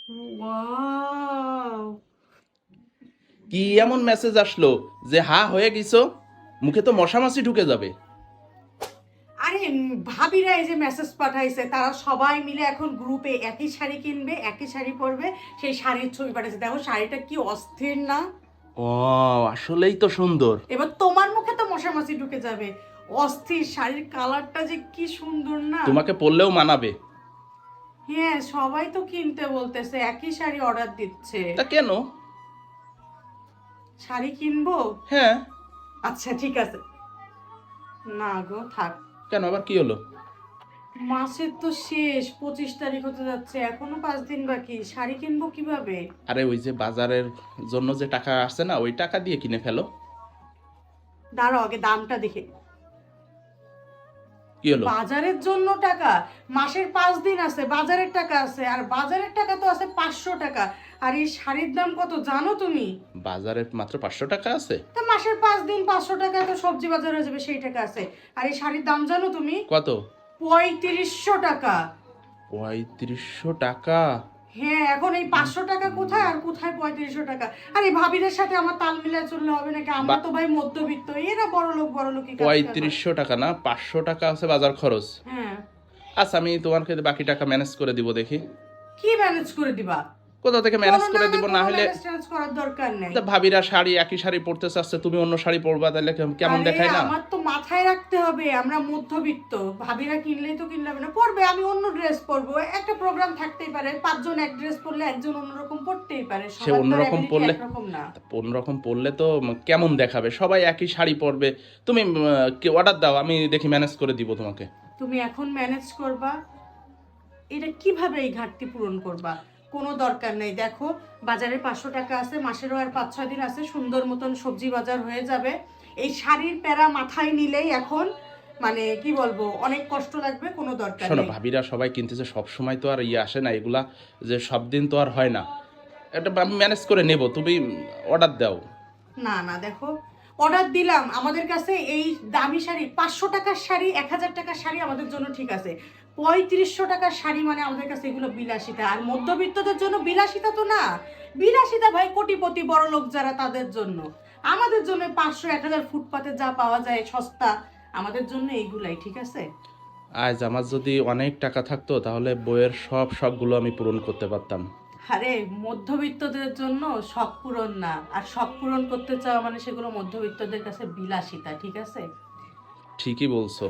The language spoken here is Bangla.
ওয়াও! কি এমন মেসেজ আসলো যে হা হয়ে গেছো? মুখে তো মশা মাছি ঢুকে যাবে। আরে ভাবিরা এই যে মেসেজ পাঠাইছে, তারা সবাই মিলে এখন গ্রুপে একই শাড়ি কিনবে, একই শাড়ি পরবে, সেই শাড়ির ছবি পাঠাইছে। দেখো শাড়িটা কি অস্থির না? ও, আসলেই তো সুন্দর। এবার তোমার মুখে তো মশা মাছি ঢুকে যাবে। অস্থির, শাড়ির কালারটা যে কি সুন্দর না? তোমাকে পরলেও মানাবে। হ্যাঁ, সবাই তো কিনতে বলতেছে, একই শাড়ি অর্ডার দিচ্ছে। তা কেন? শাড়ি কিনবো? হ্যাঁ। আচ্ছা ঠিক আছে। না গো, থাক। কেন, আবার কি হলো? মাসের তো শেষ, 25 তারিখ হতে যাচ্ছে, এখনো 5 দিন বাকি। শাড়ি কিনবো কিভাবে? আরে ওই যে বাজারের জন্য যে টাকা আসছে না, ওই টাকা দিয়ে কিনে ফেলো। দাঁড়াও আগে দামটা দেখে। কি হলো? বাজারের জন্য টাকা? মাসের 5 দিন আছে, বাজারের টাকা আছে, আর বাজারের টাকা তো আছে 500 টাকা। আর এই শাড়ির দাম কত জানো তুমি? বাজারে মাত্র 500 টাকা আছে? তা মাসের 5 দিন 500 টাকা তো সবজি বাজার হয়ে যাবে, সেই টাকা আছে। আর এই শাড়ির দাম জানো তুমি? কত? 3500 টাকা। 3500 টাকা? হ্যাঁ, এখন এই 500 টাকা কোথায় আর কোথায় 3500 টাকা? আর এই ভাবিদের সাথে আমার তাল মিলায় চললে হবে নাকি? আমরা তো ভাই মধ্যবিত্ত, এরা বড় লোকই কাজ করে। 3500 টাকা না, 500 টাকা আছে বাজার খরচ। হ্যাঁ। আচ্ছা, আমি তোমার কাছে বাকি টাকা ম্যানেজ করে দিব, দেখি কি ম্যানেজ করে দিবা? কোথা থেকে ম্যানেজ করে দিব। না হলে ম্যানেজ করার দরকার নেই। ভাবিরা শাড়ি একই শাড়ি পরতে চাচ্ছে, তুমি অন্য শাড়ি পরবা, তাহলে কেমন আরে দেখায় না? আমার তো মাথায় রাখতে হবে, আমরা মধ্যবিত্ত। ভাবিরা কিনলেই তো কিনলে হবে না, পরবে, আমি অন্য ড্রেস পরবো। একটা প্রোগ্রাম থাকতেই পারে, 5 জন এক ড্রেস পরলে একজন অন্যরকম পরতেই পারে। সে সবার তো অন্যরকম ability পরলে, একরকম না। অন্যরকম পরলে তো কেমন দেখাবে? সবাই একই শাড়ি পরবে। তুমি অর্ডার দাও, আমি দেখি ম্যানেজ করে দিব তোমাকে। তুমি এখন ম্যানেজ করবা? এটা কিভাবে এই ঘাটতি পূরণ করবা? কোনো দরকার নেই। দেখো বাজারে 500 টাকা আছে, মাসেরও আর 5-6 দিন আছে, সুন্দর মতন সবজি বাজার হয়ে যাবে। এই শাড়ির প্যারা মাথায় নিলেই এখন মানে কি বলবো, অনেক কষ্ট লাগবে। কোনো দরকার শোনো, নেই। ভাবিরা সবাই কিনতেছে, সব সময় তো আর আসে না এগুলা, যে সব দিন তো আর হয় না। এটা আমি ম্যানেজ করে নেব, তুমি অর্ডার দাও। না না, দেখো অর্ডার দিলাম, আমাদের কাছে এই দামি শাড়ি 500 টাকার শাড়ি, 1000 টাকার শাড়ি আমাদের জন্য ঠিক আছে। 3500 টাকার শাড়ি মানে আমাদের কাছে এগুলো বিলাসিতা। আর মধ্যবিত্তদের জন্য বিলাসিতা তো না। বিলাসিতা ভাই কোটিপতি বড় লোক যারা, তাদের জন্য। আমাদের জন্য 500-1000 ফুটপাতে যা পাওয়া যায় সস্তা, আমাদের জন্য এইগুলাই ঠিক আছে। আজ আমার যদি অনেক টাকা থাকতো, তাহলে বইয়ের সব শখগুলো আমি পূরণ করতে পারতাম। আরে মধ্যবিত্তদের জন্য শখ পূরণ না, আর শখ পূরণ করতে চাওয়া মানে সেগুলো মধ্যবিত্তদের কাছে বিলাসিতা, ঠিক আছে। ঠিকই বলছো।